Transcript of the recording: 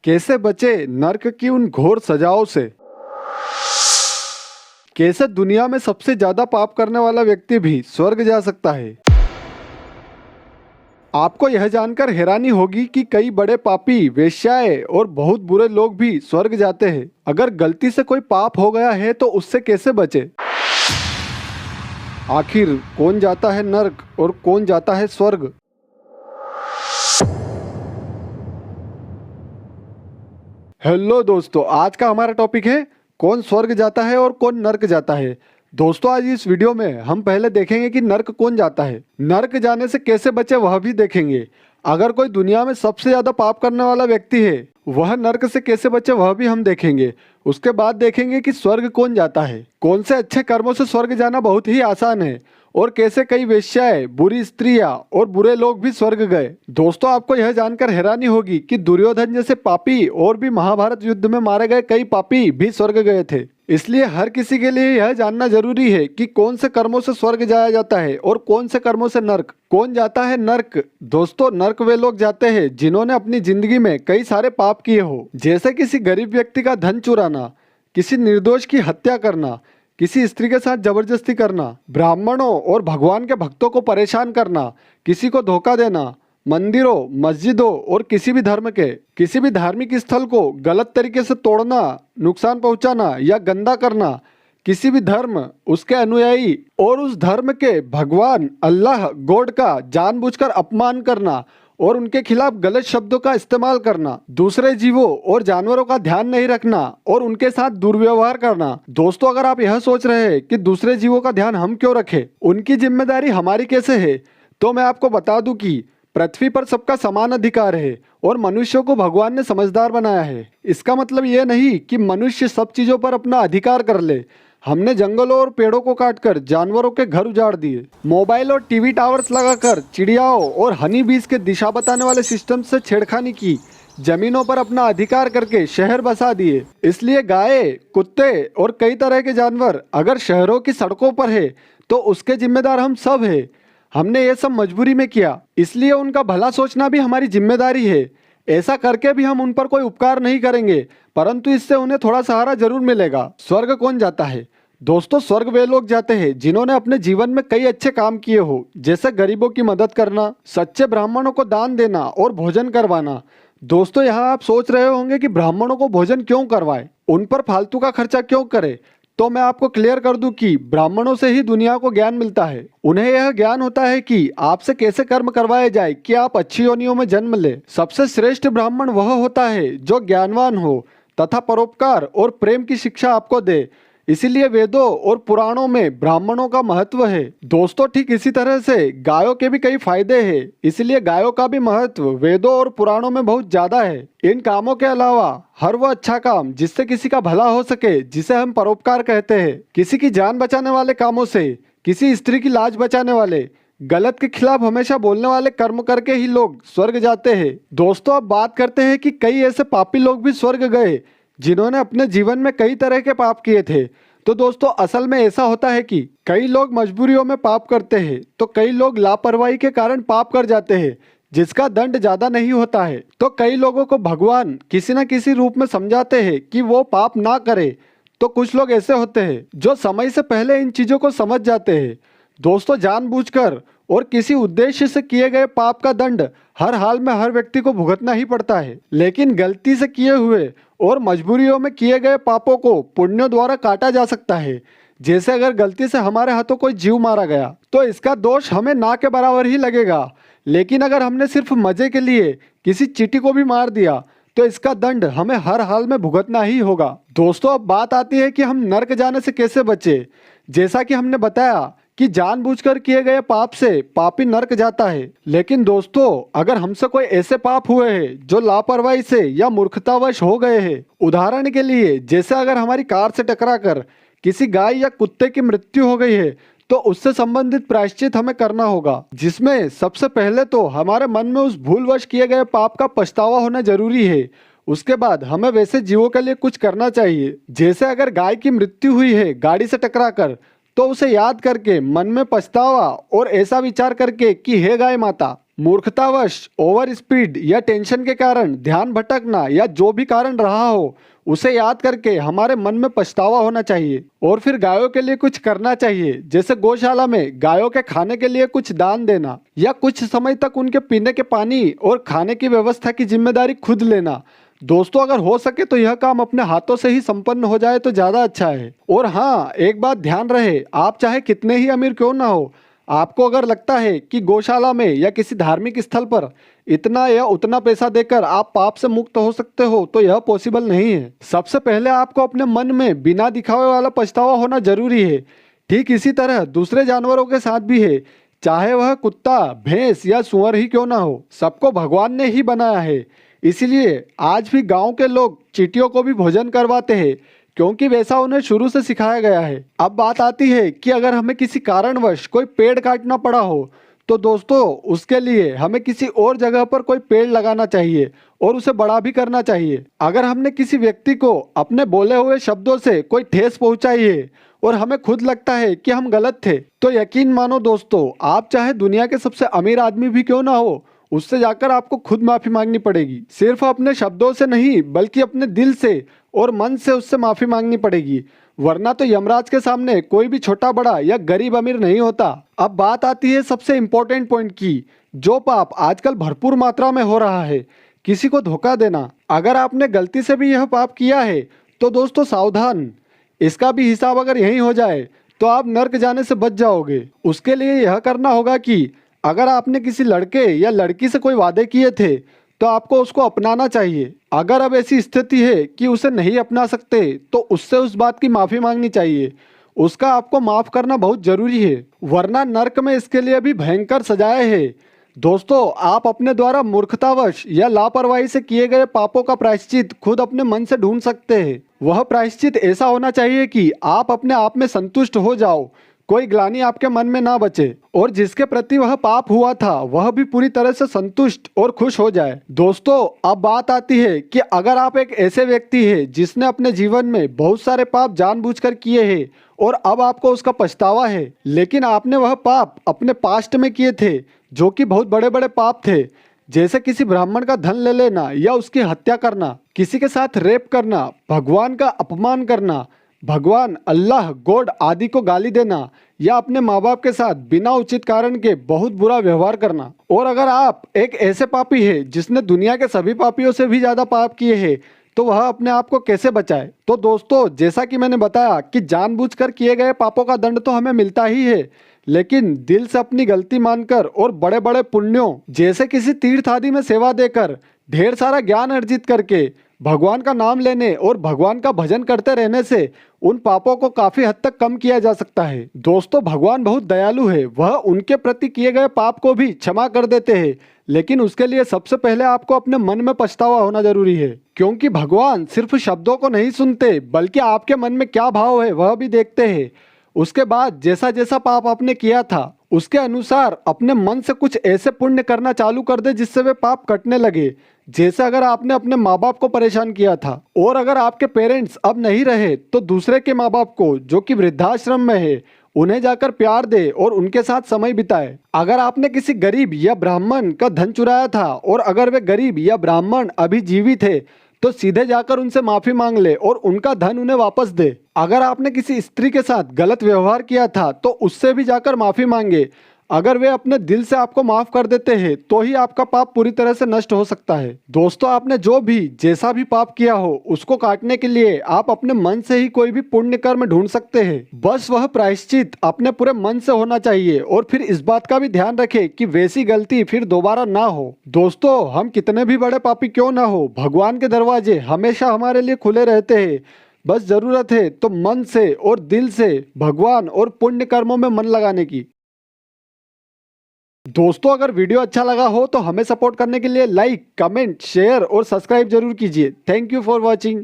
कैसे बचे नर्क की उन घोर सजाओं से? कैसे दुनिया में सबसे ज्यादा पाप करने वाला व्यक्ति भी स्वर्ग जा सकता है? आपको यह जानकर हैरानी होगी कि कई बड़े पापी, वेश्याएं और बहुत बुरे लोग भी स्वर्ग जाते हैं। अगर गलती से कोई पाप हो गया है तो उससे कैसे बचे? आखिर कौन जाता है नर्क और कौन जाता है स्वर्ग? हेलो दोस्तों, आज का हमारा टॉपिक है कौन स्वर्ग जाता है और कौन नर्क जाता है। दोस्तों, आज इस वीडियो में हम पहले देखेंगे कि नर्क कौन जाता है, नर्क जाने से कैसे बचे वह भी देखेंगे। अगर कोई दुनिया में सबसे ज्यादा पाप करने वाला व्यक्ति है, वह नर्क से कैसे बचे वह भी हम देखेंगे। उसके बाद देखेंगे कि स्वर्ग कौन जाता है। कौन से अच्छे कर्मों से स्वर्ग जाना बहुत ही आसान है और कैसे कई वेश्याएं, बुरी स्त्रियां और बुरे लोग भी स्वर्ग गए। दोस्तों, आपको यह जानकर हैरानी होगी कि दुर्योधन जैसे पापी और भी महाभारत युद्ध में मारे गए कई पापी भी स्वर्ग गए थे। इसलिए हर किसी के लिए यह जानना जरूरी है कि कौन से कर्मों से स्वर्ग जाया जाता है और कौन से कर्मों से नर्क। कौन जाता है नर्क? दोस्तों, नर्क वे लोग जाते हैं जिन्होंने अपनी जिंदगी में कई सारे पाप किए हो, जैसे किसी गरीब व्यक्ति का धन चुराना, किसी निर्दोष की हत्या करना, किसी स्त्री के साथ जबरदस्ती करना, ब्राह्मणों और भगवान के भक्तों को परेशान करना, किसी को धोखा देना, मंदिरों, मस्जिदों और किसी भी धर्म के किसी भी धार्मिक स्थल को गलत तरीके से तोड़ना, नुकसान पहुंचाना या गंदा करना, किसी भी धर्म, उसके अनुयायी और उस धर्म के भगवान अल्लाह गॉड का जानबूझकर अपमान करना और उनके खिलाफ गलत शब्दों का इस्तेमाल करना, दूसरे जीवों और जानवरों का ध्यान नहीं रखना और उनके साथ दुर्व्यवहार करना। दोस्तों, अगर आप यह सोच रहे हैं कि दूसरे जीवों का ध्यान हम क्यों रखें, उनकी जिम्मेदारी हमारी कैसे है, तो मैं आपको बता दूं कि पृथ्वी पर सबका समान अधिकार है और मनुष्यों को भगवान ने समझदार बनाया है। इसका मतलब यह नहीं कि मनुष्य सब चीजों पर अपना अधिकार कर ले। हमने जंगलों और पेड़ों को काटकर जानवरों के घर उजाड़ दिए, मोबाइल और टीवी टावर्स लगाकर चिड़ियाओं और हनी बीज के दिशा बताने वाले सिस्टम से छेड़खानी की, जमीनों पर अपना अधिकार करके शहर बसा दिए। इसलिए गाय, कुत्ते और कई तरह के जानवर अगर शहरों की सड़कों पर है तो उसके जिम्मेदार हम सब है। हमने ये सब मजबूरी में किया, इसलिए उनका भला सोचना भी हमारी जिम्मेदारी है। ऐसा करके भी हम उन पर कोई उपकार नहीं करेंगे, परंतु इससे उन्हें थोड़ा सहारा जरूर मिलेगा। स्वर्ग कौन जाता है? दोस्तों, स्वर्ग वे लोग जाते हैं जिन्होंने अपने जीवन में कई अच्छे काम किए हो, जैसे गरीबों की मदद करना, सच्चे ब्राह्मणों को दान देना और भोजन करवाना। दोस्तों, यहाँ आप सोच रहे होंगे कि ब्राह्मणों को भोजन क्यों करवाए, उन पर फालतू का खर्चा क्यों करे। तो मैं आपको क्लियर कर दूं कि ब्राह्मणों से ही दुनिया को ज्ञान मिलता है। उन्हें यह ज्ञान होता है कि आपसे कैसे कर्म करवाए जाए कि आप अच्छी योनियों में जन्म ले। सबसे श्रेष्ठ ब्राह्मण वह होता है जो ज्ञानवान हो तथा परोपकार और प्रेम की शिक्षा आपको दे। इसीलिए वेदों और पुराणों में ब्राह्मणों का महत्व है। दोस्तों, ठीक इसी तरह से गायों के भी कई फायदे हैं, इसलिए गायों का भी महत्व वेदों और पुराणों में बहुत ज्यादा है। इन कामों के अलावा हर वो अच्छा काम जिससे किसी का भला हो सके, जिसे हम परोपकार कहते हैं, किसी की जान बचाने वाले कामों से, किसी स्त्री की लाज बचाने वाले, गलत के खिलाफ हमेशा बोलने वाले कर्म करके ही लोग स्वर्ग जाते हैं। दोस्तों, अब बात करते हैं कि कई ऐसे पापी लोग भी स्वर्ग गए जिन्होंने अपने जीवन में कई तरह के पाप किए थे। तो दोस्तों, असल में ऐसा होता है कि कई लोग मजबूरियों में पाप करते हैं, तो कई लोग लापरवाही के कारण पाप कर जाते हैं जिसका दंड ज्यादा नहीं होता है। तो कई लोगों को भगवान किसी न किसी रूप में समझाते हैं कि वो पाप ना करे। तो कुछ लोग ऐसे होते हैं जो समय से पहले इन चीजों को समझ जाते हैं। दोस्तों, जानबूझकर और किसी उद्देश्य से किए गए पाप का दंड हर हाल में हर व्यक्ति को भुगतना ही पड़ता है, लेकिन गलती से किए हुए और मजबूरियों में किए गए पापों को पुण्यों द्वारा काटा जा सकता है। जैसे अगर गलती से हमारे हाथों कोई जीव मारा गया तो इसका दोष हमें ना के बराबर ही लगेगा, लेकिन अगर हमने सिर्फ मजे के लिए किसी चींटी को भी मार दिया तो इसका दंड हमें हर हाल में भुगतना ही होगा। दोस्तों, अब बात आती है कि हम नर्क जाने से कैसे बचे। जैसा कि हमने बताया कि जानबूझकर किए गए पाप से पापी नर्क जाता है, लेकिन दोस्तों, अगर हमसे कोई ऐसे पाप हुए हैं जो लापरवाही से या मूर्खतावश हो गए हैं, उदाहरण के लिए जैसे अगर हमारी कार से टकराकर किसी गाय या कुत्ते की मृत्यु हो गई है, तो उससे संबंधित प्रायश्चित हमें करना होगा, जिसमें सबसे पहले तो हमारे मन में उस भूलवश किए गए पाप का पछतावा होना जरूरी है। उसके बाद हमें वैसे जीवों के लिए कुछ करना चाहिए। जैसे अगर गाय की मृत्यु हुई है गाड़ी से टकराकर, तो उसे याद करके मन में पछतावा और ऐसा विचार करके कि हे गाय माता, मूर्खतावश, ओवर स्पीड या टेंशन के कारण ध्यान भटकना या जो भी कारण रहा हो उसे याद करके हमारे मन में पछतावा होना चाहिए और फिर गायों के लिए कुछ करना चाहिए, जैसे गौशाला में गायों के खाने के लिए कुछ दान देना या कुछ समय तक उनके पीने के पानी और खाने की व्यवस्था की जिम्मेदारी खुद लेना। दोस्तों, अगर हो सके तो यह काम अपने हाथों से ही संपन्न हो जाए तो ज्यादा अच्छा है। और हाँ, एक बात ध्यान रहे, आप चाहे कितने ही अमीर क्यों ना हो, आपको अगर लगता है कि गौशाला में या किसी धार्मिक स्थल पर इतना या उतना पैसा देकर आप पाप से मुक्त हो सकते हो, तो यह पॉसिबल नहीं है। सबसे पहले आपको अपने मन में बिना दिखावे वाला पछतावा होना जरूरी है। ठीक इसी तरह दूसरे जानवरों के साथ भी है, चाहे वह कुत्ता, भैंस या सुअर ही क्यों ना हो, सबको भगवान ने ही बनाया है। इसीलिए आज भी गांव के लोग चींटियों को भी भोजन करवाते हैं, क्योंकि वैसा उन्हें शुरू से सिखाया गया है। अब बात आती है कि अगर हमें किसी कारणवश कोई पेड़ काटना पड़ा हो, तो दोस्तों उसके लिए हमें किसी और जगह पर कोई पेड़ लगाना चाहिए और उसे बड़ा भी करना चाहिए। अगर हमने किसी व्यक्ति को अपने बोले हुए शब्दों से कोई ठेस पहुंचाई है और हमें खुद लगता है कि हम गलत थे, तो यकीन मानो दोस्तों, आप चाहे दुनिया के सबसे अमीर आदमी भी क्यों ना हो, उससे जाकर आपको खुद माफी मांगनी पड़ेगी। सिर्फ अपने शब्दों से नहीं, बल्कि अपने दिल से और मन से उससे माफी मांगनी पड़ेगी, वरना तो यमराज के सामने कोई भी छोटा बड़ा या गरीब अमीर नहीं होता। अब बात आती है सबसे इम्पोर्टेंट पॉइंट की, जो पाप आजकल भरपूर मात्रा में हो रहा है, किसी को धोखा देना। अगर आपने गलती से भी यह पाप किया है तो दोस्तों सावधान, इसका भी हिसाब अगर यही हो जाए तो आप नर्क जाने से बच जाओगे। उसके लिए यह करना होगा कि अगर आपने किसी लड़के या लड़की से कोई वादे किए थे तो आपको उसको अपनाना चाहिए। अगर अब ऐसी स्थिति है कि उसे नहीं अपना सकते, तो उससे उस बात की माफी मांगनी चाहिए। उसका आपको माफ करना बहुत जरूरी है, वरना नर्क में इसके लिए भी भयंकर सजाएं हैं। दोस्तों, आप अपने द्वारा मूर्खतावश या लापरवाही से किए गए पापों का प्रायश्चित खुद अपने मन से ढूंढ सकते हैं। वह प्रायश्चित ऐसा होना चाहिए कि आप अपने आप में संतुष्ट हो जाओ, कोई ग्लानि आपके मन में ना बचे, और जिसके प्रति वह पाप हुआ था वह भी पूरी तरह से संतुष्ट और खुश हो जाए। दोस्तों, अब बात आती है कि अगर आप एक ऐसे व्यक्ति हैं जिसने अपने जीवन में बहुत सारे पाप जानबूझकर किए हैं और अब आपको उसका पछतावा है, लेकिन आपने वह पाप अपने पास्ट में किए थे जो कि बहुत बड़े बड़े पाप थे, जैसे किसी ब्राह्मण का धन ले लेना या उसकी हत्या करना, किसी के साथ रेप करना, भगवान का अपमान करना, भगवान, अल्लाह, गॉड आदि को गाली देना या अपने माँ बाप के साथ बिना उचित कारण के बहुत बुरा व्यवहार करना। और अगर आप एक ऐसे पापी है जिसने दुनिया के सभी पापियों से भी ज्यादा पाप किए हैं, तो वह अपने आप को कैसे बचाए? तो दोस्तों, जैसा कि मैंने बताया कि जानबूझकर किए गए पापों का दंड तो हमें मिलता ही है, लेकिन दिल से अपनी गलती मानकर और बड़े बड़े पुण्यों जैसे किसी तीर्थ आदि में सेवा देकर, ढेर सारा ज्ञान अर्जित करके, भगवान का नाम लेने और भगवान का भजन करते रहने से उन पापों को काफी हद तक कम किया जा सकता है। दोस्तों, भगवान बहुत दयालु है, वह उनके प्रति किए गए पाप को भी क्षमा कर देते हैं, लेकिन उसके लिए सबसे पहले आपको अपने मन में पछतावा होना जरूरी है, क्योंकि भगवान सिर्फ शब्दों को नहीं सुनते, बल्कि आपके मन में क्या भाव है वह भी देखते हैं। उसके बाद जैसा जैसा पाप आपने किया था उसके अनुसार अपने मन से कुछ ऐसे पुण्य करना चालू कर दे जिससे वे पाप कटने लगे। जैसे अगर आपने अपने माँ बाप को परेशान किया था, और अगर आपके पेरेंट्स अब नहीं रहे तो दूसरे के माँ बाप को जो कि वृद्धाश्रम में है उन्हें जाकर प्यार दे और उनके साथ समय बिताए। अगर आपने किसी गरीब या ब्राह्मण का धन चुराया था और अगर वे गरीब या ब्राह्मण अभी जीवित है तो सीधे जाकर उनसे माफी मांग ले और उनका धन उन्हें वापस दे। अगर आपने किसी स्त्री के साथ गलत व्यवहार किया था तो उससे भी जाकर माफी मांगे। अगर वे अपने दिल से आपको माफ कर देते हैं तो ही आपका पाप पूरी तरह से नष्ट हो सकता है। दोस्तों, आपने जो भी जैसा भी पाप किया हो उसको काटने के लिए आप अपने मन से ही कोई भी पुण्य कर्म ढूंढ सकते हैं। बस वह प्रायश्चित अपने पूरे मन से होना चाहिए, और फिर इस बात का भी ध्यान रखें कि वैसी गलती फिर दोबारा ना हो। दोस्तों, हम कितने भी बड़े पापी क्यों ना हो, भगवान के दरवाजे हमेशा हमारे लिए खुले रहते हैं। बस जरूरत है तो मन से और दिल से भगवान और पुण्य कर्मों में मन लगाने की। दोस्तों, अगर वीडियो अच्छा लगा हो तो हमें सपोर्ट करने के लिए लाइक, कमेंट, शेयर और सब्सक्राइब जरूर कीजिए। Thank you for watching.